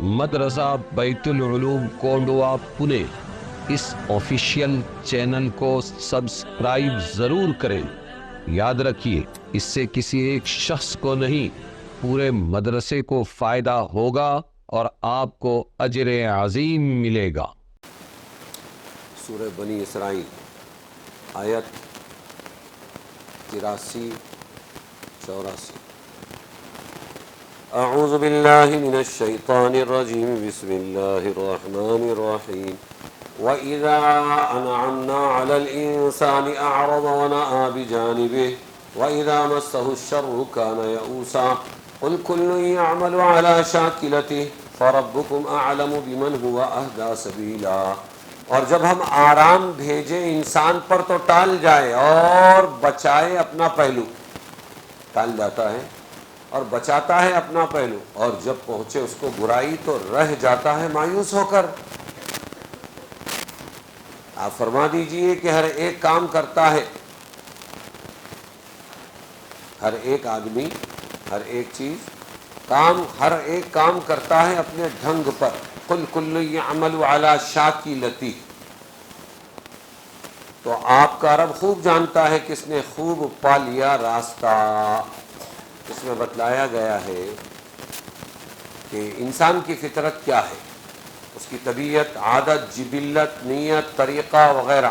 مدرسہ بیت العلوم کونڈوا پونے اس official channel کو سبسکرائب ضرور کریں۔ یاد رکھیے، اس سے کسی ایک شخص کو نہیں، پورے مدرسے کو فائدہ ہوگا اور آپ کو اجر عظیم ملے گا۔ سورہ بنی اسرائیل آیت 83-84۔ اعوذ باللہ من الشیطان الرجیم، بسم اللہ الرحمن الرحیم۔ وَإِذَا أَنْعَمْنَا عَلَى الْإِنسَانِ أَعْرَضَ وَنَأَىٰ بِجَانِبِهِ وَإِذَا مَسَّهُ الشَّرُّ كَانَ يَئُوسًا قُلْ كُلٌّ يَعْمَلُ عَلَىٰ شَاكِلَتِهِ فَرَبُّكُمْ أَعْلَمُ بِمَنْ هُوَ أَهْدَىٰ سَبِيلًا۔ اور جب ہم آرام بھیجیں انسان پر تو ٹال جائے اور بچائے اپنا پہلو، ٹال جاتا ہے اور بچاتا ہے اپنا پہلو، اور جب پہنچے اس کو برائی تو رہ جاتا ہے مایوس ہو کر۔ آپ فرما دیجئے کہ ہر ایک کام کرتا ہے، ہر ایک آدمی، ہر ایک چیز ہر ایک کام کرتا ہے اپنے ڈھنگ پر۔ قل کل یعمل علی شاکلتہ، تو آپ کا رب خوب جانتا ہے کس نے خوب پا لیا راستہ۔ اس میں بتلایا گیا ہے کہ انسان کی فطرت کیا ہے، اس کی طبیعت، عادت، جبلت، نیت، طریقہ وغیرہ،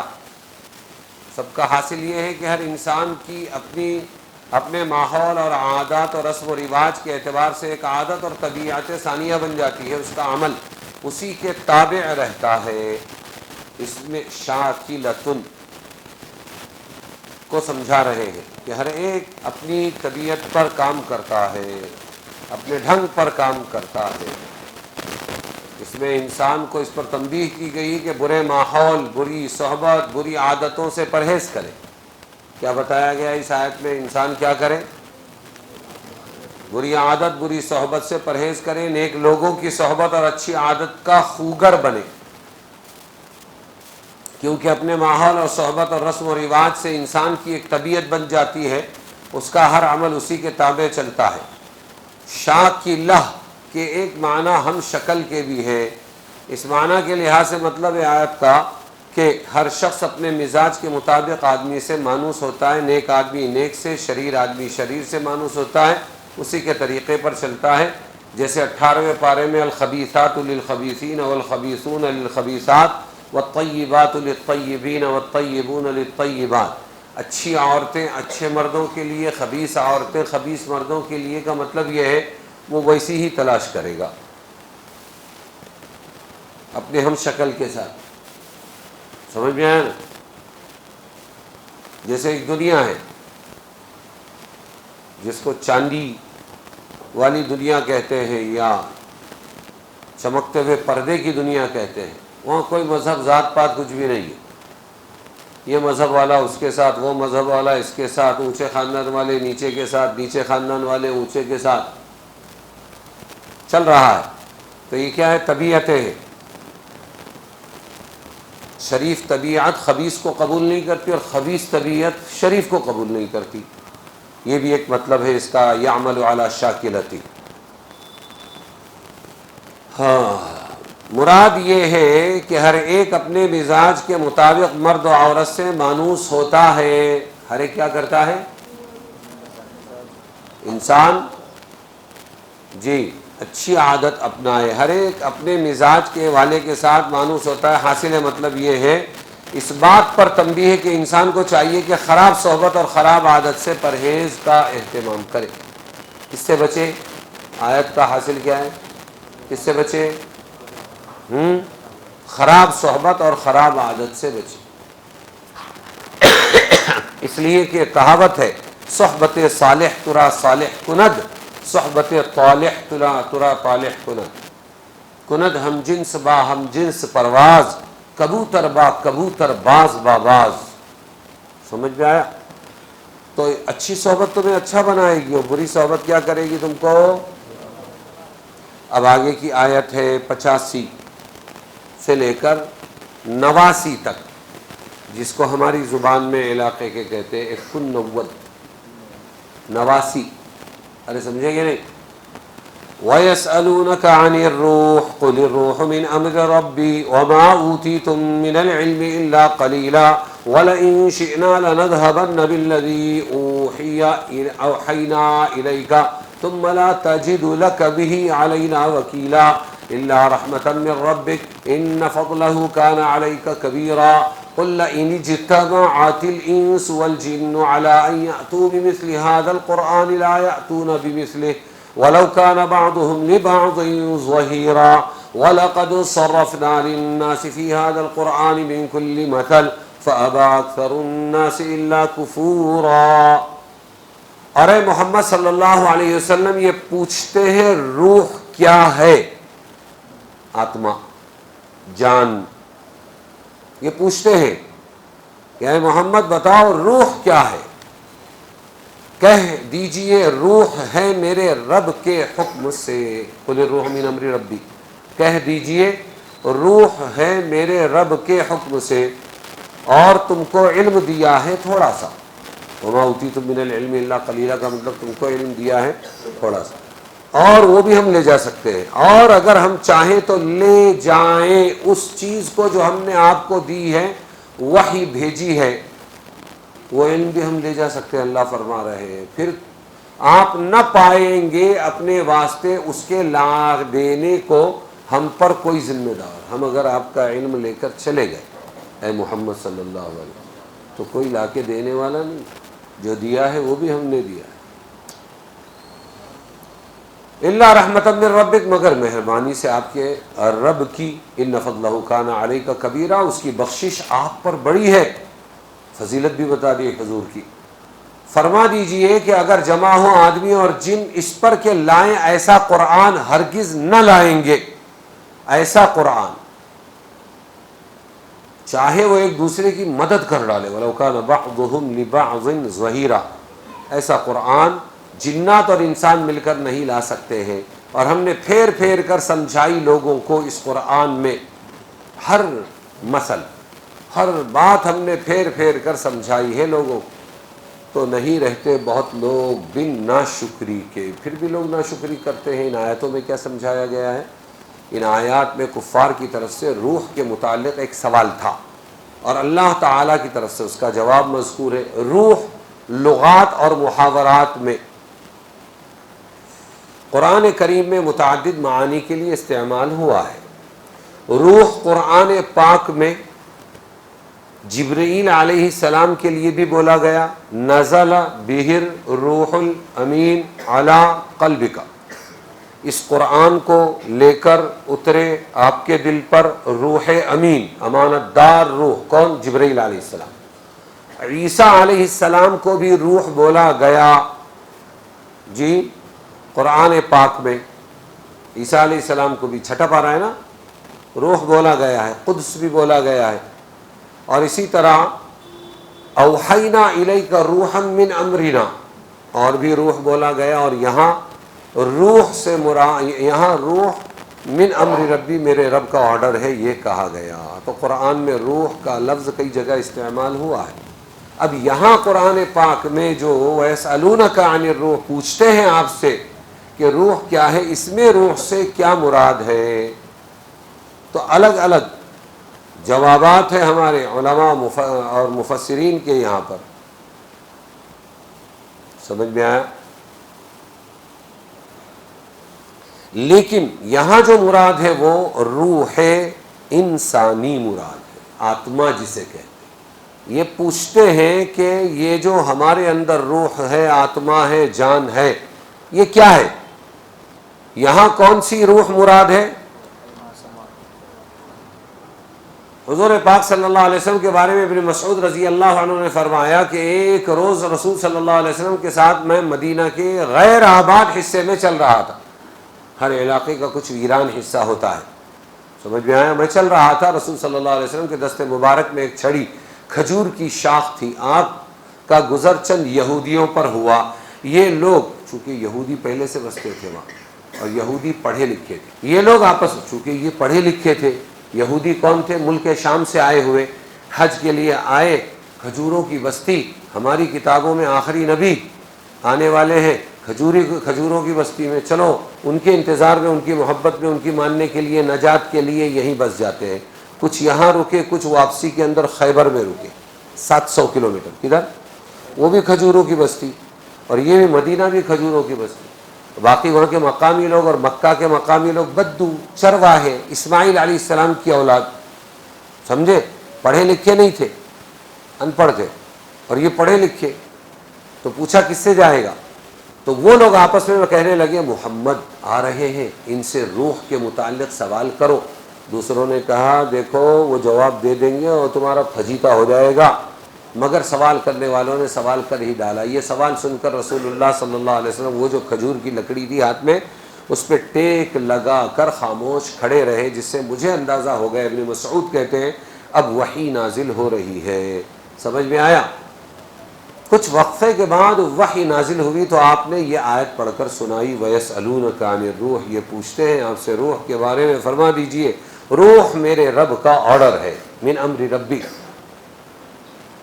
سب کا حاصل یہ ہے کہ ہر انسان کی اپنے ماحول اور عادات اور رسم و رواج کے اعتبار سے ایک عادت اور طبیعت ثانیہ بن جاتی ہے، اس کا عمل اسی کے تابع رہتا ہے۔ اس میں شاکلتن کو سمجھا رہے ہیں کہ ہر ایک اپنی طبیعت پر کام کرتا ہے، اپنے ڈھنگ پر کام کرتا ہے۔ اس میں انسان کو اس پر تنبیہ کی گئی کہ برے ماحول، بری صحبت، بری عادتوں سے پرہیز کرے۔ کیا بتایا گیا اس آیت میں؟ انسان کیا کرے؟ بری عادت، بری صحبت سے پرہیز کرے، نیک لوگوں کی صحبت اور اچھی عادت کا خوگر بنے، کیونکہ اپنے ماحول اور صحبت اور رسم و رواج سے انسان کی ایک طبیعت بن جاتی ہے، اس کا ہر عمل اسی کے تابع چلتا ہے۔ شاکلہ کے ایک معنی ہم شکل کے بھی ہے۔ اس معنی کے لحاظ سے مطلب ہے آیت کا کہ ہر شخص اپنے مزاج کے مطابق آدمی سے مانوس ہوتا ہے، نیک آدمی نیک سے، شریر آدمی شریر سے مانوس ہوتا ہے، اسی کے طریقے پر چلتا ہے۔ جیسے 18ویں پارے میں الخبیثات للخبیثین والخبیثون للخبیثات والطیبات للطیبین والطیبون للطیبات، اچھی عورتیں اچھے مردوں کے لیے، خبیث عورتیں خبیث مردوں کے لیے، کا مطلب یہ ہے وہ ویسی ہی تلاش کرے گا اپنے ہم شکل کے ساتھ۔ سمجھ میں آیا نا؟ جیسے ایک دنیا ہے جس کو چاندی والی دنیا کہتے ہیں یا چمکتے ہوئے پردے کی دنیا کہتے ہیں، وہاں کوئی مذہب، ذات پات کچھ بھی نہیں ہے۔ یہ مذہب والا اس کے ساتھ، وہ مذہب والا اس کے ساتھ، اونچے خاندان والے نیچے کے ساتھ، نیچے خاندان والے اونچے کے ساتھ چل رہا ہے۔ تو یہ کیا ہے؟ طبیعتیں ہیں۔ شریف طبیعت خبیث کو قبول نہیں کرتی اور خبیث طبیعت شریف کو قبول نہیں کرتی۔ یہ بھی ایک مطلب ہے اس کا، یعمل علی شاکلتہ۔ ہاں، مراد یہ ہے کہ ہر ایک اپنے مزاج کے مطابق مرد و عورت سے مانوس ہوتا ہے۔ ہر ایک کیا کرتا ہے؟ انسان جی اچھی عادت اپنائے، ہر ایک اپنے مزاج کے والے کے ساتھ مانوس ہوتا ہے۔ حاصل مطلب یہ ہے، اس بات پر تنبیہ ہے کہ انسان کو چاہیے کہ خراب صحبت اور خراب عادت سے پرہیز کا اہتمام کرے، اس سے بچے۔ آیت کا حاصل کیا ہے؟ کس سے بچے؟ خراب صحبت اور خراب عادت سے بچے۔ اس لیے کہ کہاوت ہے، صحبت صالح ترا صالح کند، صحبت طالح ترا طالح کند۔ کند ہم جنس با ہم جنس پرواز، کبوتر با کبوتر باز با باز۔ سمجھ میں آیا؟ تو اچھی صحبت تمہیں اچھا بنائے گی اور بری صحبت کیا کرے گی تم کو؟ اب آگے کی آیت ہے 85 سے لے کر 89 تک، جس کو ہماری زبان میں علاقے کے کہتے ہیں 190 89۔ ارے سمجھے گے نہیں؟ وَيَسْأَلُونَكَ عَنِ الرُّوحِ قُلِ الرُّوحُ مِنْ أَمْرِ رَبِّي وَمَا أُوتِيتُم مِّنَ الْعِلْمِ إِلَّا قَلِيلًا وَلَئِن شِئْنَا لَنَذْهَبَنَّ بِالَّذِي أَوْحَيْنَا إِلَيْكَ ثُمَّ لَا تَجِدُ لَكَ بِهِ عَلَيْنَا وَكِيلًا إِلَّا رَحْمَةً مِّن رَّبِّكَ إِنَّ فَضْلَهُ كَانَ عَلَيْكَ كَبِيرًا قُل لَّئِنِ اجْتَمَعَتِ الْإِنسُ وَالْجِنُّ عَلَىٰ أَن يَأْتُوا بِمِثْلِ هَٰذَا الْقُرْآنِ لَا يَأْتُونَ بِمِثْلِهِ وَلَوْ كَانَ بَعْضُهُمْ لِبَعْضٍ ظَهِيرًا وَلَقَدْ صَرَّفْنَا لِلنَّاسِ فِي هَٰذَا الْقُرْآنِ مِن كُلِّ مَثَلٍ فَأَبَىٰ أَكْثَرُ النَّاسِ إِلَّا كُفُورًا۔ اور اے محمد صلی اللہ علیہ وسلم یہ پوچھتے ہیں روح کیا ہے؟ آتما، جان، یہ پوچھتے ہیں کہ اے محمد بتاؤ روح کیا ہے؟ کہہ دیجئے روح ہے میرے رب کے حکم سے، قل الروح من امر ربی، کہہ دیجئے روح ہے میرے رب کے حکم سے، اور تم کو علم دیا ہے تھوڑا سا۔ وما اوتیتم من العلم الا قلیلا کا مطلب تم کو علم دیا ہے تھوڑا سا، اور وہ بھی ہم لے جا سکتے ہیں، اور اگر ہم چاہیں تو لے جائیں اس چیز کو جو ہم نے آپ کو دی ہے، وحی بھیجی ہے، وہ علم بھی ہم لے جا سکتے ہیں۔ اللہ فرما رہے ہیں پھر آپ نہ پائیں گے اپنے واسطے اس کے لا دینے کو ہم پر کوئی ذمہ دار۔ ہم اگر آپ کا علم لے کر چلے گئے اے محمد صلی اللہ علیہ وسلم تو کوئی لا کے دینے والا نہیں، جو دیا ہے وہ بھی ہم نے دیا ہے۔ الا رحمۃ من ربک، مگر مہربانی سے آپ کے رب کی، ان فضلہ کان علیک کبیرا، اس کی بخشش آپ پر بڑی ہے۔ فضیلت بھی بتا دی حضور کی۔ فرما دیجئے کہ اگر جمع ہو آدمی اور جن اس پر کہ لائیں ایسا قرآن، ہرگز نہ لائیں گے ایسا قرآن، چاہے وہ ایک دوسرے کی مدد کر ڈالے، وَلَوْ كَانَ بَعْضُهُمْ لِبَعْضٍ ظَهِيرًا، ایسا قرآن جنات اور انسان مل کر نہیں لا سکتے ہیں۔ اور ہم نے پھیر پھیر کر سمجھائی لوگوں کو اس قرآن میں، ہر مثل، ہر بات ہم نے پھیر پھیر کر سمجھائی ہے لوگوں کو، تو نہیں رہتے بہت لوگ بن ناشکری کے۔ پھر بھی لوگ ناشکری کرتے ہیں۔ ان آیتوں میں کیا سمجھایا گیا ہے؟ ان آیات میں کفار کی طرف سے روح کے متعلق ایک سوال تھا، اور اللہ تعالیٰ کی طرف سے اس کا جواب مذکور ہے۔ روح لغات اور محاورات میں قرآن کریم میں متعدد معانی کے لیے استعمال ہوا ہے۔ روح قرآن پاک میں جبرائیل علیہ السلام کے لیے بھی بولا گیا، نزل بہ الروح الامین علی قلبک، اس قرآن کو لے کر اترے آپ کے دل پر روح امین، امانت دار روح، کون؟ جبرائیل علیہ السلام۔ عیسیٰ علیہ السلام کو بھی روح بولا گیا، جی قرآن پاک میں عیسیٰ علیہ السلام کو بھی چھٹا پارا ہے نا، روح بولا گیا ہے، قدس بھی بولا گیا ہے۔ اور اسی طرح اوحینا الیک روحا من امرنا، اور بھی روح بولا گیا، اور یہاں روح سے یہاں روح من امر ربی، میرے رب کا آرڈر ہے، یہ کہا گیا۔ تو قرآن میں روح کا لفظ کئی جگہ استعمال ہوا ہے۔ اب یہاں قرآن پاک میں جو وَيَسْأَلُونَكَ عَنِ الرُّوحِ پوچھتے ہیں آپ سے کہ روح کیا ہے، اس میں روح سے کیا مراد ہے، تو الگ الگ جوابات ہیں ہمارے علماء اور مفسرین کے یہاں پر۔ سمجھ میں آیا؟ لیکن یہاں جو مراد ہے وہ روح انسانی مراد ہے، آتما جسے کہتے ہیں۔ یہ پوچھتے ہیں کہ یہ جو ہمارے اندر روح ہے، آتما ہے، جان ہے، یہ کیا ہے؟ یہاں کون سی روح مراد ہے؟ حضور پاک صلی اللہ علیہ وسلم کے بارے میں ابن مسعود رضی اللہ عنہ نے فرمایا کہ ایک روز رسول صلی اللہ علیہ وسلم کے ساتھ میں مدینہ کے غیر آباد حصے میں چل رہا تھا۔ ہر علاقے کا کچھ ویران حصہ ہوتا ہے، سمجھ میں آیا؟ میں چل رہا تھا، رسول صلی اللہ علیہ وسلم کے دست مبارک میں ایک چھڑی کھجور کی شاخ تھی، آگ کا گزر چند یہودیوں پر ہوا۔ یہ لوگ، چونکہ یہودی پہلے سے بستے تھے وہاں، اور یہودی پڑھے لکھے تھے، یہ لوگ آپس میں، چونکہ یہ پڑھے لکھے تھے، یہودی کون تھے؟ ملک شام سے آئے ہوئے، حج کے لیے آئے، کھجوروں کی بستی، ہماری کتابوں میں آخری نبی آنے والے ہیں، کھجوروں کی بستی میں، چلو ان کے انتظار میں، ان کی محبت میں، ان کی ماننے کے لیے، نجات کے لیے یہیں بس جاتے ہیں۔ کچھ یہاں رکے، کچھ واپسی کے اندر خیبر میں رکے، 700 کلومیٹر، کدھر؟ وہ بھی کھجوروں کی بستی، اور یہ بھی مدینہ بھی کھجوروں کی بستی۔ باقی وہاں کے مقامی لوگ اور مکہ کے مقامی لوگ بدو، چرواہے، اسماعیل علیہ السلام کی اولاد، سمجھے؟ پڑھے لکھے نہیں تھے، ان پڑھ تھے، اور یہ پڑھے لکھے۔ تو پوچھا کس سے جائے گا؟ تو وہ لوگ آپس میں کہنے لگے محمد آ رہے ہیں، ان سے روح کے متعلق سوال کرو۔ دوسروں نے کہا دیکھو وہ جواب دے دیں گے اور تمہارا پھجیتا ہو جائے گا، مگر سوال کرنے والوں نے سوال کر ہی ڈالا۔ یہ سوال سن کر رسول اللہ صلی اللہ علیہ وسلم وہ جو کھجور کی لکڑی تھی ہاتھ میں، اس پہ ٹیک لگا کر خاموش کھڑے رہے، جس سے مجھے اندازہ ہو گیا، ابن مسعود کہتے ہیں اب وحی نازل ہو رہی ہے۔ سمجھ میں آیا؟ کچھ وقفے کے بعد وحی نازل ہوئی تو آپ نے یہ آیت پڑھ کر سنائی، وَيَسْأَلُونَكَ عَنِ الرُّوحِ، یہ پوچھتے ہیں آپ سے روح کے بارے میں، فرما دیجئے روح میرے رب کا آرڈر ہے، من امر ربی۔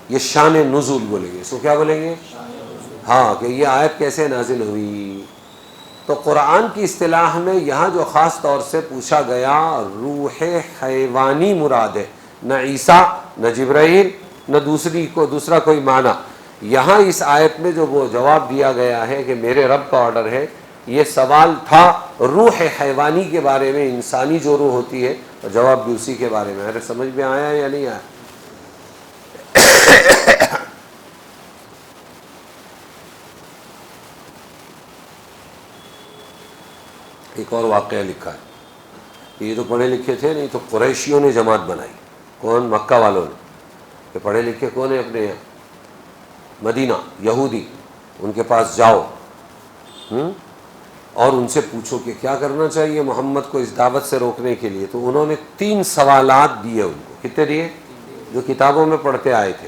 یہ شان نزول بولیں گے، سو کیا بولیں گے؟ ہاں، کہ یہ آیت کیسے نازل ہوئی۔ تو قرآن کی اصطلاح میں یہاں جو خاص طور سے پوچھا گیا روح حیوانی مراد ہے، نہ عیسیٰ نہ جبرائیل نہ دوسرا کوئی معنی۔ یہاں اس آیت میں جو وہ جواب دیا گیا ہے کہ میرے رب کا آرڈر ہے، یہ سوال تھا روح حیوانی کے بارے میں، انسانی جو روح ہوتی ہے، اور جواب بھی اسی کے بارے میں۔ سمجھ میں آیا یا نہیں آیا؟ ایک اور واقعہ لکھا ہے، یہ تو پڑھے لکھے تھے نہیں تو قریشیوں نے جماعت بنائی۔ کون؟ مکہ والوں نے۔ کہ پڑھے لکھے کون ہیں اپنے یہاں؟ مدینہ یہودی، ان کے پاس جاؤ اور ان سے پوچھو کہ کیا کرنا چاہیے محمد کو اس دعوت سے روکنے کے لیے۔ تو انہوں نے 3 سوالات دیے ان کو۔ کتنے دیے؟ جو کتابوں میں پڑھتے آئے تھے۔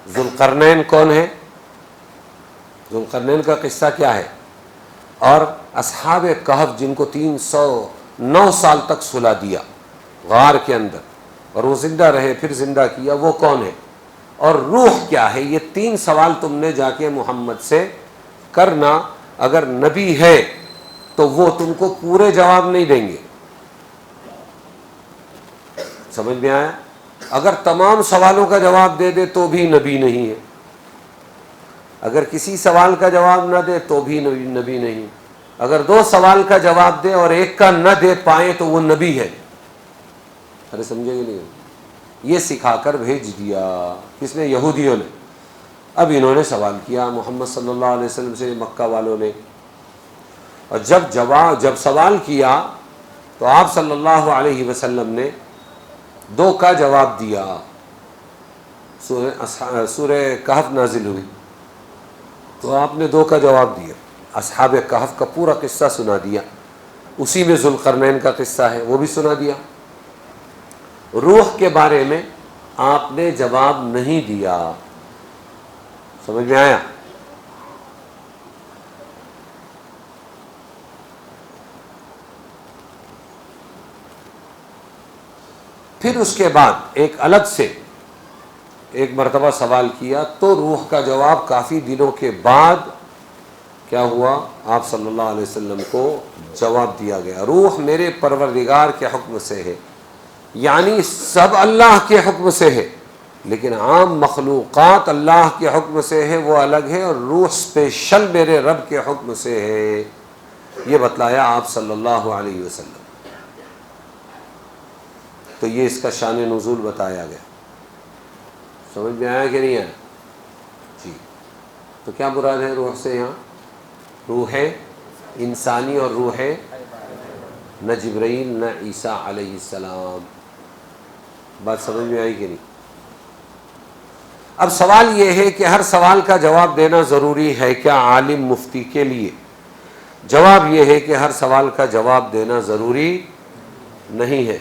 ذوالقرنین کون ہے؟ ذوالقرنین کا قصہ کیا ہے؟ اور اصحاب کہف جن کو 309 سال تک سلا دیا غار کے اندر، اور وہ زندہ رہے پھر زندہ کیا، وہ کون ہے؟ اور روح کیا ہے؟ یہ 3 سوال تم نے جا کے محمد سے کرنا۔ اگر نبی ہے تو وہ تم کو پورے جواب نہیں دیں گے۔ سمجھ میں آیا؟ اگر تمام سوالوں کا جواب دے دے تو بھی نبی نہیں ہے، اگر کسی سوال کا جواب نہ دے تو بھی نبی نہیں، اگر 2 سوال کا جواب دے اور 1 کا نہ دے پائے تو وہ نبی ہے۔ ارے سمجھے گے نہیں؟ یہ سکھا کر بھیج دیا۔ کس نے؟ یہودیوں نے۔ اب انہوں نے سوال کیا محمد صلی اللہ علیہ وسلم سے، مکہ والوں نے، اور جب سوال کیا تو آپ صلی اللہ علیہ وسلم نے 2 کا جواب دیا۔ سورہ کہف نازل ہوئی تو آپ نے 2 کا جواب دیا، اصحاب کہف کا پورا قصہ سنا دیا، اسی میں ذوالقرنین کا قصہ ہے وہ بھی سنا دیا۔ روح کے بارے میں آپ نے جواب نہیں دیا۔ سمجھ میں آیا؟ پھر اس کے بعد ایک الگ سے ایک مرتبہ سوال کیا تو روح کا جواب کافی دنوں کے بعد کیا ہوا؟ آپ صلی اللہ علیہ وسلم کو جواب دیا گیا، روح میرے پروردگار کے حکم سے ہے، یعنی سب اللہ کے حکم سے ہے، لیکن عام مخلوقات اللہ کے حکم سے ہے وہ الگ ہے، اور روح اسپیشل میرے رب کے حکم سے ہے، یہ بتلایا آپ صلی اللہ علیہ وسلم۔ تو یہ اس کا شان نزول بتایا گیا۔ سمجھ میں آیا کہ نہیں آیا؟ جی۔ تو کیا مراد ہے روح سے یہاں؟ روح انسانی اور روح نہ جبرائیل نہ عیسیٰ علیہ السلام۔ بات سمجھ میں آئی کہ نہیں؟ اب سوال یہ ہے کہ ہر سوال کا جواب دینا ضروری ہے کیا عالم مفتی کے لیے؟ جواب یہ ہے کہ ہر سوال کا جواب دینا ضروری نہیں ہے۔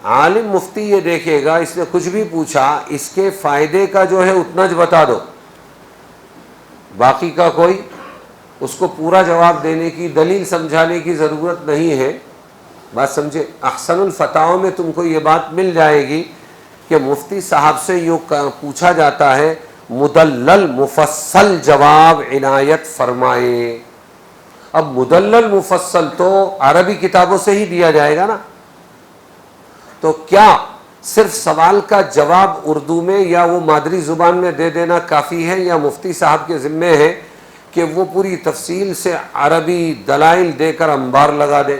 عالم مفتی یہ دیکھے گا اس نے کچھ بھی پوچھا، اس کے فائدے کا جو ہے اتنا بتا دو، باقی کا کوئی اس کو پورا جواب دینے کی، دلیل سمجھانے کی ضرورت نہیں ہے۔ بات سمجھے؟ احسن الفتاوی میں تم کو یہ بات مل جائے گی کہ مفتی صاحب سے یوں پوچھا جاتا ہے، مدلل مفصل جواب عنایت فرمائے۔ اب مدلل مفصل تو عربی کتابوں سے ہی دیا جائے گا نا، تو کیا صرف سوال کا جواب اردو میں یا وہ مادری زبان میں دے دینا کافی ہے، یا مفتی صاحب کے ذمے ہے کہ وہ پوری تفصیل سے عربی دلائل دے کر انبار لگا دے؟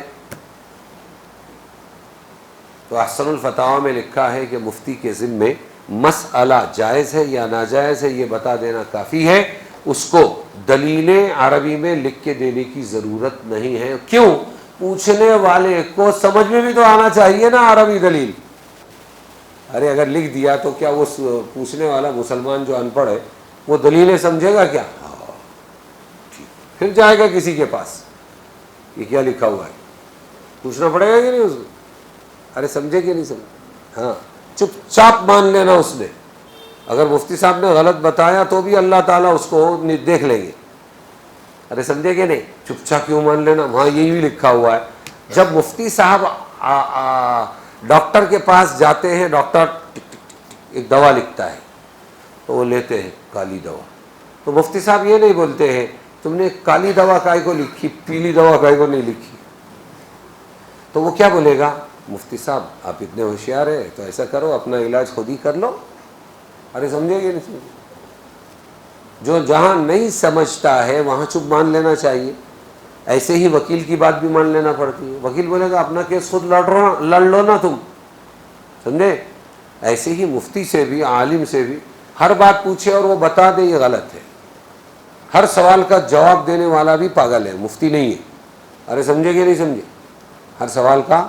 تو احسن الفتاوی میں لکھا ہے کہ مفتی کے ذمے مسئلہ جائز ہے یا ناجائز ہے یہ بتا دینا کافی ہے، اس کو دلیلیں عربی میں لکھ کے دینے کی ضرورت نہیں ہے۔ کیوں؟ پوچھنے والے کو سمجھ میں بھی تو آنا چاہیے نا عربی دلیل۔ ارے اگر لکھ دیا تو کیا وہ پوچھنے والا مسلمان جو ان پڑھ ہے وہ دلیلیں سمجھے گا کیا؟ پھر جائے گا کسی کے پاس، یہ کیا لکھا ہوا ہے، پوچھنا پڑے گا کہ نہیں اس کو؟ ارے سمجھے کہ نہیں سمجھے؟ ہاں، چپ چاپ مان لینا اس نے۔ اگر مفتی صاحب نے غلط بتایا تو بھی اللہ تعالیٰ اس کو دیکھ لیں گے۔ ارے سمجھے کہ نہیں؟ چپ چاپ کیوں مان لینا، وہاں یہی بھی لکھا ہوا ہے۔ جب مفتی صاحب ڈاکٹر کے پاس جاتے ہیں، ڈاکٹر ایک دوا لکھتا ہے تو وہ لیتے ہیں کالی دوا، تو مفتی صاحب یہ نہیں بولتے ہیں تم نے کالی دوا کائے کو لکھی، پیلی دوا کائے کو نہیں لکھی؟ تو وہ کیا بولے گا؟ مفتی صاحب آپ اتنے ہوشیار ہیں تو ایسا کرو اپنا علاج خود ہی کر لو۔ ارے سمجھے کہ نہیں سمجھے؟ جو جہاں نہیں سمجھتا ہے وہاں چپ مان لینا چاہیے۔ ایسے ہی وکیل کی بات بھی مان لینا پڑتی ہے، وکیل بولے گا اپنا کیس خود لڑ لو نا تم، سمجھے؟ ایسے ہی مفتی سے بھی، عالم سے بھی ہر بات پوچھے اور وہ بتا دے یہ غلط ہے۔ ہر سوال کا جواب دینے والا بھی پاگل ہے، مفتی نہیں ہے۔ ارے سمجھے کہ نہیں سمجھے؟ ہر سوال کا،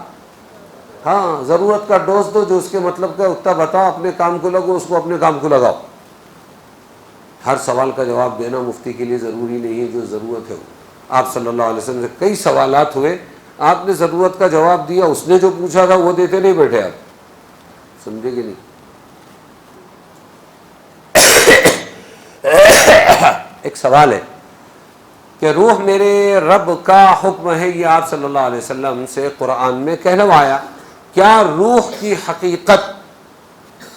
ہاں، ضرورت کا ڈوز دو، جو اس کے مطلب کا اتنا بتاؤ، اپنے کام کو لگو، اس کو اپنے کام کو لگاؤ۔ ہر سوال کا جواب دینا مفتی کے لیے ضروری نہیں ہے، جو ضرورت ہے وہ۔ آپ صلی اللہ علیہ وسلم سے کئی سوالات ہوئے، آپ نے ضرورت کا جواب دیا، اس نے جو پوچھا تھا وہ دیتے نہیں بیٹھے آپ، سمجھے کہ نہیں؟ ایک سوال ہے کہ روح میرے رب کا حکم ہے، یہ آپ صلی اللہ علیہ وسلم سے قرآن میں کہلوایا، کیا روح کی حقیقت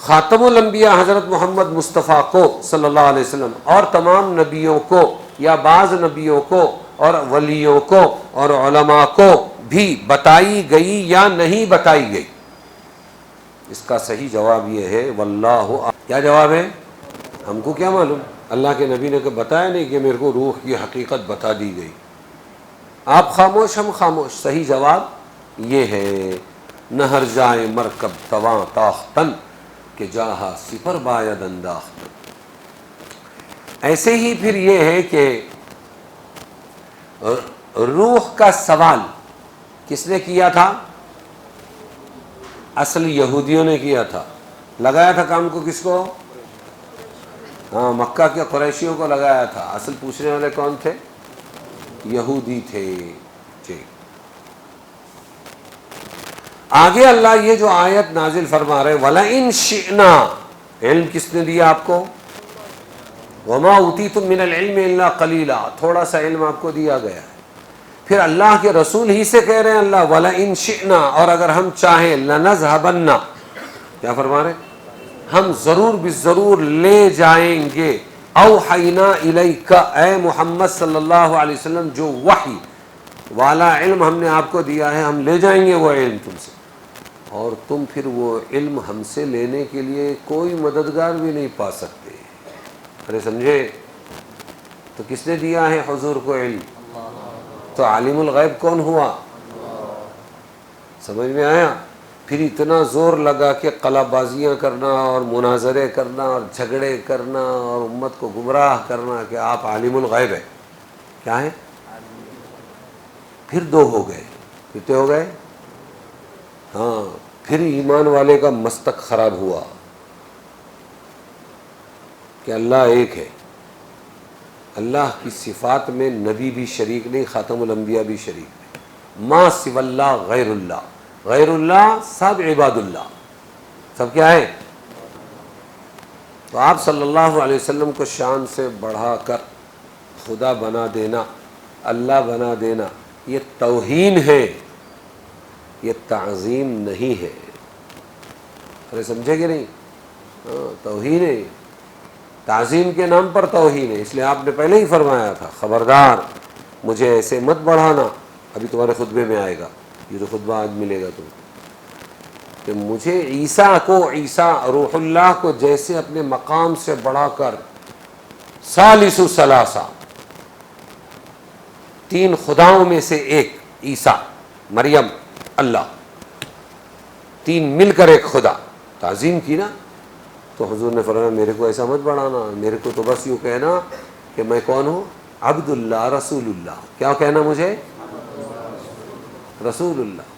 خاتم الانبیاء حضرت محمد مصطفیٰ کو صلی اللہ علیہ وسلم اور تمام نبیوں کو، یا بعض نبیوں کو اور ولیوں کو اور علماء کو بھی بتائی گئی یا نہیں بتائی گئی؟ اس کا صحیح جواب یہ ہے واللہ۔ کیا جواب ہے؟ ہم کو کیا معلوم، اللہ کے نبی نے کہ بتایا نہیں کہ میرے کو روح کی حقیقت بتا دی گئی۔ آپ خاموش ہم خاموش۔ صحیح جواب یہ ہے نہ ہر جائے مرکب تواں تاختن کہ جاہا سپر باید انداختن۔ ایسے ہی پھر یہ ہے کہ روح کا سوال کس نے کیا تھا؟ اصل یہودیوں نے کیا تھا۔ لگایا تھا کام کو کس کو؟ ہاں، مکہ کے قریشیوں کو لگایا تھا۔ اصل پوچھنے والے کون تھے؟ یہودی تھے۔ ٹھیک، آگے اللہ یہ جو آیت نازل فرما رہے وَلَئِن شِئْنَا، علم کس نے دیا آپ کو؟ وَمَا أُوتِيتُم مِّنَ الْعِلْمِ إِلَّا قَلِيلًا، تھوڑا سا علم آپ کو دیا گیا ہے۔ پھر اللہ کے رسول ہی سے کہہ رہے ہیں اللہ وَلَئِن شِئْنَا، اور اگر ہم چاہیں لَنَذْهَبَنَّ، کیا فرما رہے ہیں؟ ہم ضرور بالضرور لے جائیں گے، اوحینا الیک، اے محمد صلی اللہ علیہ وسلم، جو وحی والا علم ہم نے آپ کو دیا ہے، ہم لے جائیں گے وہ علم تم سے، اور تم پھر وہ علم ہم سے لینے کے لیے کوئی مددگار بھی نہیں پا سکتے۔ ارے سمجھے؟ تو کس نے دیا ہے حضور کو علم؟ تو عالم الغیب کون ہوا؟ سمجھ میں آیا؟ پھر اتنا زور لگا کہ قلعہ بازیاں کرنا اور مناظرے کرنا اور جھگڑے کرنا اور امت کو گمراہ کرنا کہ آپ عالم الغیب ہیں۔ کیا ہے؟ پھر دو ہو گئے، کتنے ہو گئے؟ ہاں، پھر ایمان والے کا مستق خراب ہوا کہ اللہ ایک ہے۔ اللہ کی صفات میں نبی بھی شریک نہیں، خاتم الانبیاء بھی شریک نہیں۔ ما سوی اللہ غیر اللہ، غیر اللہ سب عباد اللہ، سب کیا ہے؟ تو آپ صلی اللہ علیہ وسلم کو شان سے بڑھا کر خدا بنا دینا، اللہ بنا دینا، یہ توہین ہے، یہ تعظیم نہیں ہے۔ ارے سمجھے کہ نہیں؟ توہین ہے۔ تعظیم کے نام پر توہین ہے، اس لیے آپ نے پہلے ہی فرمایا تھا خبردار مجھے ایسے مت بڑھانا، ابھی تمہارے خطبے میں آئے گا، یہ جو خطبہ آج ملے گا تمہیں، کہ مجھے عیسیٰ روح اللہ کو جیسے اپنے مقام سے بڑھا کر ثالث ثلاثہ، تین خداؤں میں سے ایک، عیسیٰ، مریم، اللہ، تین مل کر ایک خدا، تعظیم کی نا، تو حضور نے فرمایا میرے کو ایسا مت بڑھانا، میرے کو تو بس یوں کہنا کہ میں کون ہوں، عبد اللہ رسول اللہ۔ کیا کہنا مجھے؟ رسول اللہ۔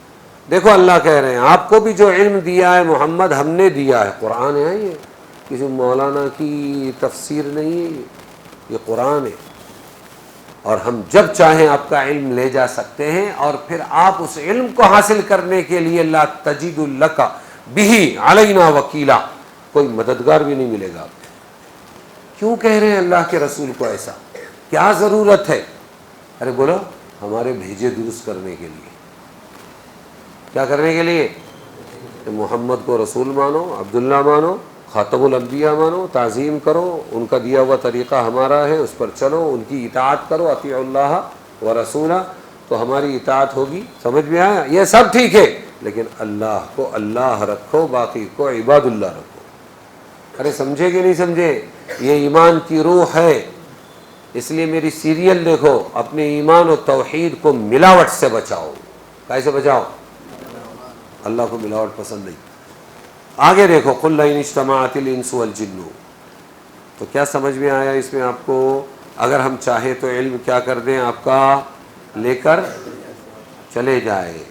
دیکھو اللہ کہہ رہے ہیں آپ کو بھی جو علم دیا ہے محمد ہم نے دیا ہے، قرآن ہے، یہ کسی مولانا کی تفسیر نہیں ہے، یہ قرآن ہے، اور ہم جب چاہیں آپ کا علم لے جا سکتے ہیں، اور پھر آپ اس علم کو حاصل کرنے کے لیے لا تجد لک بہ علینا وکیلا، کوئی مددگار بھی نہیں ملے گا آپ کو۔ کیوں کہہ رہے ہیں اللہ کے رسول کو ایسا؟ کیا ضرورت ہے؟ ارے بولو ہمارے بھیجے درست کرنے کے لیے۔ کیا کرنے کے لیے؟ کہ محمد کو رسول مانو، عبداللہ مانو، خاتم الانبیاء مانو، تعظیم کرو، ان کا دیا ہوا طریقہ ہمارا ہے، اس پر چلو، ان کی اطاعت کرو، اطیعوا اللہ و رسولہ، تو ہماری اطاعت ہوگی۔ سمجھ میں آیا؟ یہ سب ٹھیک ہے، لیکن اللہ کو اللہ رکھو، باقی کو عباد اللہ رکھو۔ ارے سمجھے کہ نہیں سمجھے؟ یہ ایمان کی روح ہے، اس لیے میری سیریل دیکھو، اپنے ایمان و توحید کو ملاوٹ سے بچاؤ۔ کیسے بچاؤ؟ اللہ کو ملاوٹ پسند نہیں۔ آگے دیکھو قل لئن اجتمعت الانس والجن، تو کیا سمجھ میں آیا اس میں آپ کو؟ اگر ہم چاہیں تو علم کیا کر دیں آپ کا، لے کر چلے جائے،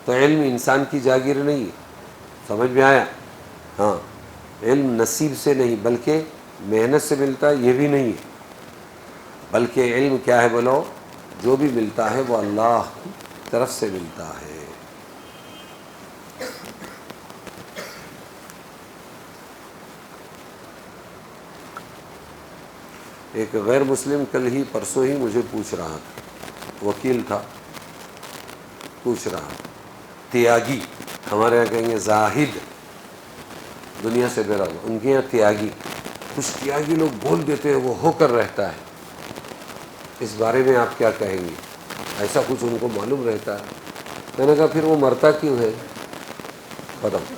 تو علم انسان کی جاگیر نہیں ہے۔ سمجھ میں آیا؟ ہاں، علم نصیب سے نہیں بلکہ محنت سے ملتا ہے، یہ بھی نہیں ہے، بلکہ علم کیا ہے بولو؟ جو بھی ملتا ہے وہ اللہ کی طرف سے ملتا ہے۔ ایک غیر مسلم کل ہی پرسوں ہی مجھے پوچھ رہا تھا، وکیل تھا، پوچھ رہا تیاگی، ہمارے یہاں کہیں گے زاہد، دنیا سے بیرا ہوا، ان کے یہاں تیاگی، کچھ تیاگی لوگ بول دیتے ہیں وہ ہو کر رہتا ہے، اس بارے میں آپ کیا کہیں گے؟ ایسا کچھ ان کو معلوم رہتا ہے۔ میں نے کہا پھر وہ مرتا کیوں ہے؟ ختم،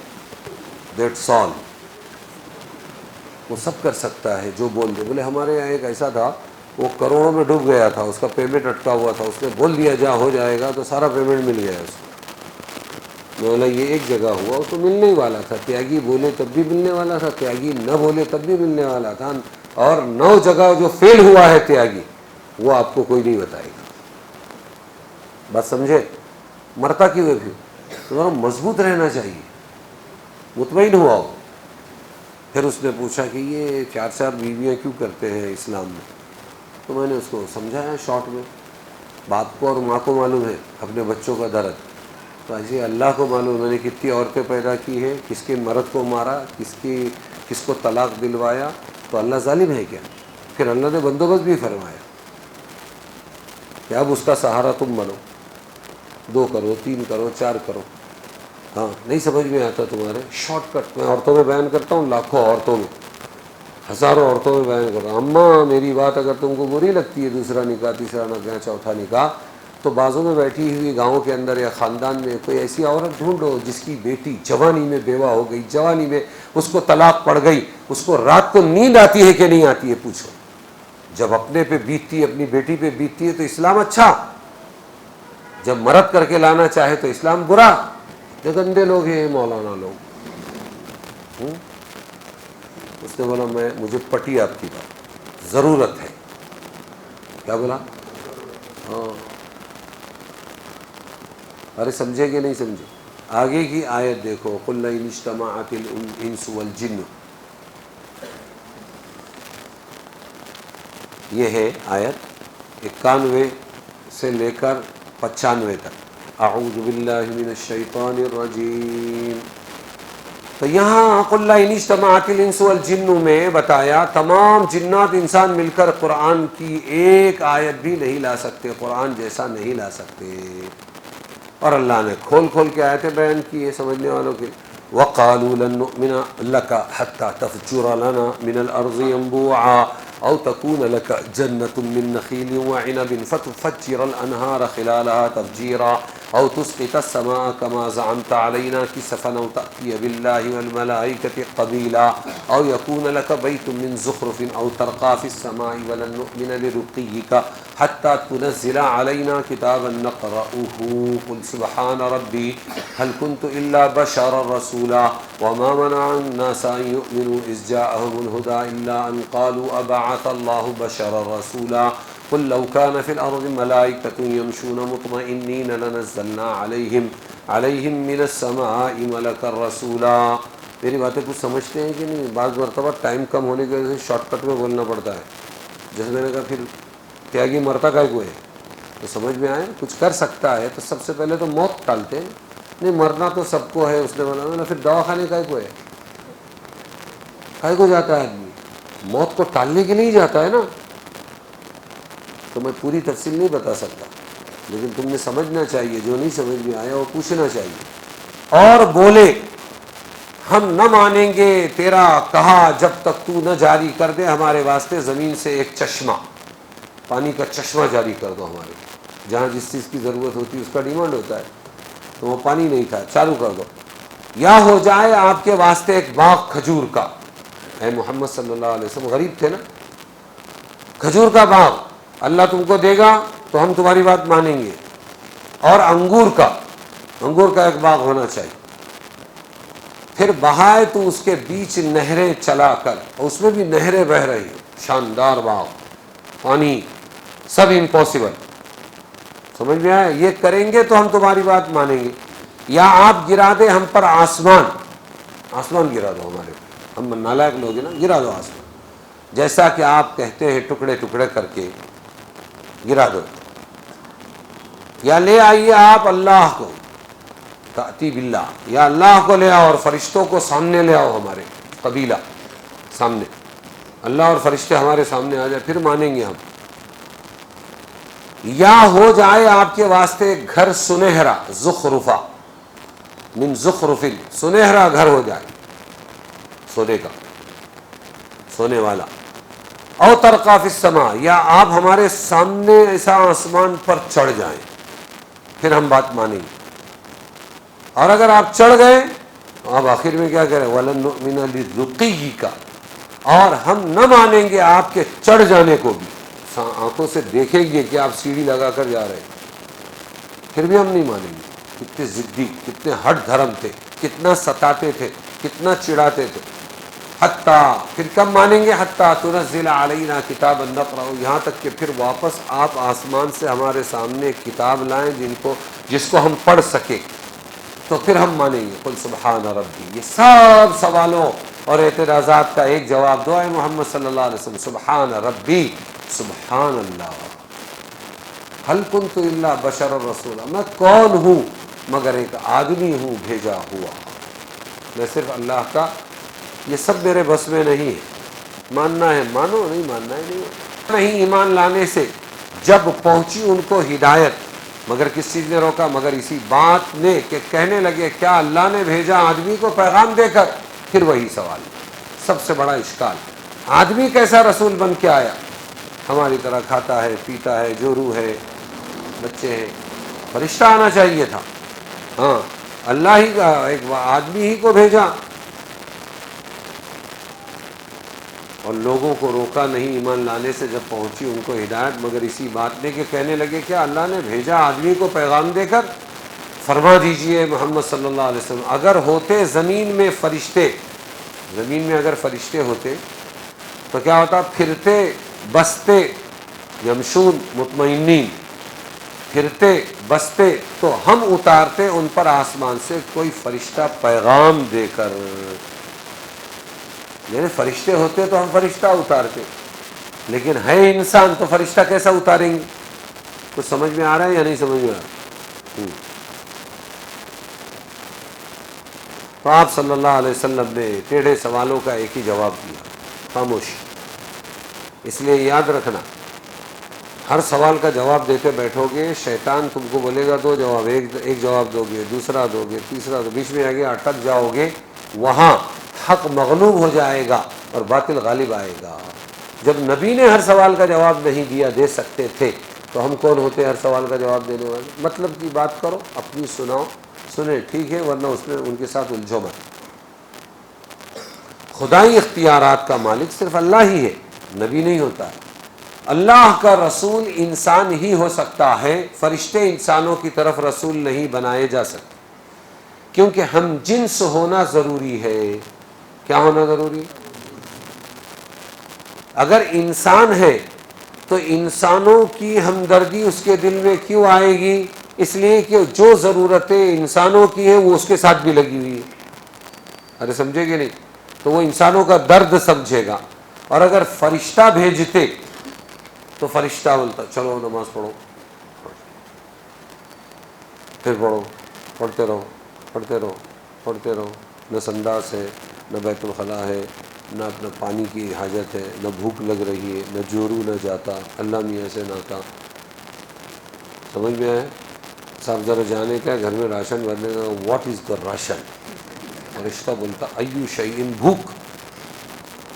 دیٹس آل، وہ سب کر سکتا ہے جو بول دے۔ بولے ہمارے یہاں ایک ایسا تھا، وہ کروڑوں میں ڈوب گیا تھا، اس کا پیمنٹ اٹکا ہوا تھا، اس نے بول دیا جا ہو جائے گا، تو سارا پیمنٹ مل گیا اس کو۔ میں بولا یہ ایک جگہ ہوا، وہ تو ملنے ہی والا تھا، تیاگی بولے تب بھی ملنے والا تھا، تیاگی نہ بولے تب بھی ملنے والا تھا، اور 9 جگہ جو فیل ہوا ہے تیاگی، وہ آپ کو کوئی نہیں بتائے گا۔ بات سمجھے؟ مرتا کیوں ہے پھر؟ تمہارا مضبوط رہنا چاہیے، مطمئن ہوا ہو۔ پھر اس نے پوچھا کہ یہ 4 بیویاں کیوں کرتے ہیں اسلام میں؟ تو میں نے اس کو سمجھایا شارٹ میں، باپ کو اور ماں کو معلوم ہے اپنے بچوں کا درد، تو ایسے اللہ کو معلوم میں نے کتنی عورتیں پیدا کی ہے، کس کے مرد کو مارا، کس کو طلاق دلوایا، تو اللہ ظالم ہے کیا؟ پھر اللہ نے بندوبست بھی فرمایا کہ اب اس کا سہارا تم بنو، 2 کرو، 3 کرو، 4 کرو۔ ہاں نہیں سمجھ میں آتا تمہارے؟ شارٹ کٹ میں عورتوں میں بیان کرتا ہوں، لاکھوں عورتوں میں، ہزاروں عورتوں میں بیان کرتا ہوں۔ اماں میری بات اگر تم کو بری لگتی ہے، دوسرا نکاح، تیسرا نکاح، چوتھا نکاح، تو بازوں میں بیٹھی ہوئی گاؤں کے اندر یا خاندان میں کوئی ایسی عورت ڈھونڈو جس کی بیٹی جوانی میں بیوہ ہو گئی، جوانی میں اس کو طلاق پڑ گئی، اس کو رات کو نیند آتی ہے کہ نہیں آتی ہے پوچھو۔ جب اپنے پہ بیتتی ہے، اپنی بیٹی پہ بیتتی ہے تو اسلام اچھا، جب مرد کر کے لانا چاہے تو اسلام برا۔ یہ گندے لوگ ہیں مولانا لوگ۔ اس نے بولا مجھے پٹی آپ کی بات، ضرورت ہے۔ کیا بولا؟ ہاں، ارے سمجھے کہ نہیں سمجھے؟ آگے کی آیت دیکھو، قل لئن اجتمعت الانس والجن، یہ ہے آیت 91 سے لے کر 95 تک۔ اعوذ باللہ من الشیطان الرجیم۔ تو یہاں قل لئن اجتمعت الانس والجن میں بتایا تمام جنات انسان مل کر قرآن کی ایک آیت بھی نہیں لا سکتے، قرآن جیسا نہیں لا سکتے، اور اللہ نے کھول کھول کے آیتیں بیان کی ہے سمجھنے والوں کے۔ وقالوا لن نؤمن لك حتى تفجر لنا من الأرض ينبوعا أو تكون لك جنة من نخيل وعنب فتفجر الأنهار خلالها تفجيرا أو تسقط السماء كما زعمت علينا كسفا أو تأتي بالله والملائكة قبيلا أو يكون لك بيت من زخرف أو ترقى في السماء ولن نؤمن لرقيك حتى تنزل علينا كتابا نقرأه قل سبحان ربي هل كنت إلا بشرا رسولا وما منع الناس أن يؤمنوا إذ جاءهم الهدى إلا أن قالوا أبعث الله بشرا رسولا قل لو كان في الأرض ملائكة يمشون مطمئنين لنزلنا عليهم من السماء ملكا رسولا. میری باتیں کچھ سمجھتے ہیں کہ نہیں؟ بعض مرتبہ ٹائم کم ہونے کی وجہ سے شارٹ کٹ میں بولنا پڑتا ہے. جیسے میں نے کہا پھر تیاگی مرتا کا کو ہے تو سمجھ میں آئے کچھ کر سکتا ہے تو سب سے پہلے تو موت ٹالتے ہیں. نہیں مرنا تو سب کو ہے اس نے بولا پھر دوا خانے کا کو ہے کو جاتا ہے آدمی موت کو ٹالنے کے لیے جاتا ہے نا. تو میں پوری تفصیل نہیں بتا سکتا لیکن تم نے سمجھنا چاہیے جو نہیں سمجھ میں آیا وہ پوچھنا چاہیے. اور بولے ہم نہ مانیں گے تیرا کہا جب تک تو نہ جاری کر دے ہمارے واسطے زمین سے ایک چشمہ پانی کا چشمہ جاری کر دو ہمارے. جہاں جس چیز کی ضرورت ہوتی ہے اس کا ڈیمانڈ ہوتا ہے تو وہ پانی نہیں تھا چالو کر دو. یا ہو جائے آپ کے واسطے ایک باغ کھجور کا. اے محمد صلی اللہ علیہ وسلم غریب تھے نا. کھجور کا باغ اللہ تم کو دے گا تو ہم تمہاری بات مانیں گے. اور انگور کا ایک باغ ہونا چاہیے. پھر بہائے تو اس کے بیچ نہریں چلا کر اور اس میں بھی نہریں بہ رہی شاندار باغ پانی سب امپاسبل. سمجھ میں آیا؟ یہ کریں گے تو ہم تمہاری بات مانیں گے. یا آپ گرا دے ہم پر آسمان گرا دو ہمارے پر. ہم نالائق لوگ ہیں نا. گرا دو آسمان جیسا کہ آپ کہتے ہیں ٹکڑے ٹکڑے کر کے گرا دو. یا لے آئیے آپ اللہ کو تأتی باللہ یا اللہ کو لے آؤ اور فرشتوں کو سامنے لے آؤ ہمارے قبیلہ سامنے. اللہ اور فرشتے ہمارے سامنے آ جائے پھر مانیں گے ہم. یا ہو جائے آپ کے واسطے گھر سنہرا زخرفا من زخرفل سنہرا گھر ہو جائے سونے کا سونے والا. او ترقا فی السماء یا آپ ہمارے سامنے ایسا آسمان پر چڑھ جائیں پھر ہم بات مانیں گے. اور اگر آپ چڑھ گئے تو آپ آخر میں کیا کہہ رہے ہیں وَلَن نُؤْمِنَ لِرُقِيِّكَ اور ہم نہ مانیں گے آپ کے چڑھ جانے کو بھی. آنکھوں سے دیکھیں گے کہ آپ سیڑھی لگا کر جا رہے ہیں پھر بھی ہم نہیں مانیں گے. کتنے ضدی کتنے ہٹ دھرم تھے کتنا ستاتے تھے کتنا چڑھاتے تھے. حتیٰ پھر کب مانیں گے حتیٰ تنزل علینا کتابا نقرأ یہاں تک کہ پھر واپس آپ آسمان سے ہمارے سامنے کتاب لائیں جس کو ہم پڑھ سکیں تو پھر ہم مانیں گے. قل سبحان ربی. یہ سب سوالوں اور اعتراضات کا ایک جواب دو ہے محمد صلی اللہ علیہ وسلم. سبحان ربی سبحان اللہ هل كنت الا بشر الرسول میں کون ہوں مگر ایک آدمی ہوں بھیجا ہوا. میں صرف اللہ کا. یہ سب میرے بس میں نہیں ہے. ماننا ہے مانو نہیں ماننا ہے نہیں. ایمان لانے سے جب پہنچی ان کو ہدایت مگر کس چیز نے روکا مگر اسی بات نے کہ کہنے لگے کیا اللہ نے بھیجا آدمی کو پیغام دے کر. پھر وہی سوال سب سے بڑا اشکال آدمی کیسا رسول بن کے آیا. ہماری طرح کھاتا ہے پیتا ہے جورو ہے بچے ہیں. فرشتہ آنا چاہیے تھا. ہاں اللہ ہی کا ایک آدمی ہی کو بھیجا اور لوگوں کو روکا نہیں ایمان لانے سے. جب پہنچی ان کو ہدایت مگر اسی بات نے کہ کہنے لگے کیا اللہ نے بھیجا آدمی کو پیغام دے کر. فرما دیجئے محمد صلی اللہ علیہ وسلم اگر ہوتے زمین میں فرشتے زمین میں اگر فرشتے ہوتے تو کیا ہوتا پھرتے بستے یمشون مطمئنین پھرتے بستے تو ہم اتارتے ان پر آسمان سے کوئی فرشتہ پیغام دے کر. یعنی فرشتے ہوتے تو ہم فرشتہ اتارتے لیکن ہے انسان تو فرشتہ کیسا اتاریں گے. کچھ سمجھ میں آ رہا ہے یا نہیں سمجھ میں آ رہا. تو آپ صلی اللہ علیہ وسلم نے ٹیڑھے سوالوں کا ایک ہی جواب دیا خاموشی. اس لیے یاد رکھنا ہر سوال کا جواب دیتے بیٹھو گے، شیطان تم کو بولے گا دو جواب، ایک جواب دو گے، دوسرا دو گے، تیسرا دو، بیچ میں آگے اٹک جاؤ گے، وہاں حق مغلوب ہو جائے گا اور باطل غالب آئے گا۔ جب نبی نے ہر سوال کا جواب نہیں دے سکتے تھے تو ہم کون ہوتے ہر سوال کا جواب دینے والے؟ مطلب کی بات کرو، اپنی سناؤ، سنیں ٹھیک ہے، ورنہ اس میں ان کے ساتھ الجھو مت۔ خدائی اختیارات کا مالک صرف اللہ ہی ہے، نبی نہیں ہوتا ہے۔ اللہ کا رسول انسان ہی ہو سکتا ہے، فرشتے انسانوں کی طرف رسول نہیں بنائے جا سکتے، کیونکہ ہم جنس ہونا ضروری ہے۔ کیا ہونا ضروری؟ اگر انسان ہے تو انسانوں کی ہمدردی اس کے دل میں کیوں آئے گی؟ اس لیے کہ جو ضرورتیں انسانوں کی ہیں وہ اس کے ساتھ بھی لگی ہوئی ہے۔ ارے سمجھے گے نہیں؟ تو وہ انسانوں کا درد سمجھے گا۔ اور اگر فرشتہ بھیجتے تو فرشتہ بولتا چلو نماز پڑھو، پھر پڑھو، پڑھتے رہو، پڑھتے رہو، پڑھتے رہو، نہ سنداس ہے، نہ بیت الخلا ہے، نہ اپنا پانی کی حاجت ہے، نہ بھوک لگ رہی ہے، نہ جورو نہ جاتا، اللہ میاں سے ناتا۔ سمجھ میں آئے؟ صاحب ذرا جانے کا گھر میں راشن بھرنے کا، واٹ از دا راشن؟ فرشتہ بولتا ایو شیئن بھوک،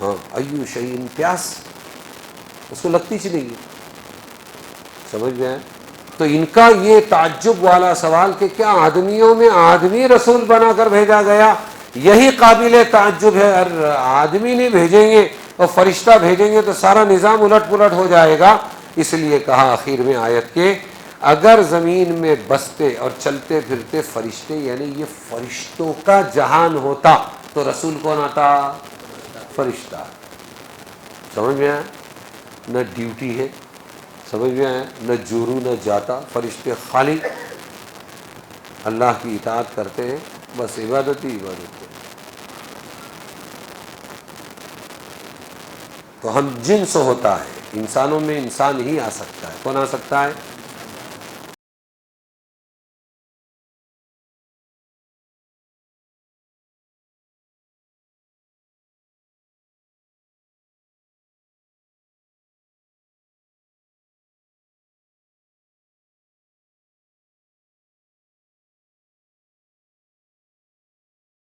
ہاں ایو شیئن پیاس، اس کو لگتی چلی گئی۔ سمجھ میں آئے؟ تو ان کا یہ تعجب والا سوال کہ کیا آدمیوں میں آدمی رسول بنا کر بھیجا گیا، یہی قابل تعجب ہے۔ آدمی نہیں بھیجیں گے اور فرشتہ بھیجیں گے تو سارا نظام الٹ پلٹ ہو جائے گا۔ اس لیے کہا آخر میں آیت کے اگر زمین میں بستے اور چلتے پھرتے فرشتے، یعنی یہ فرشتوں کا جہان ہوتا تو رسول کون آتا؟ فرشتہ۔ سمجھ میں آیا؟ نہ ڈیوٹی ہے، سمجھ میں آیا؟ نہ جورو نہ جاتا، فرشتے خالی اللہ کی اطاعت کرتے ہیں، بس عبادت ہی عبادت ہے۔ تو ہم جنس ہوتا ہے، انسانوں میں انسان ہی آ سکتا ہے۔ کون آ سکتا ہے؟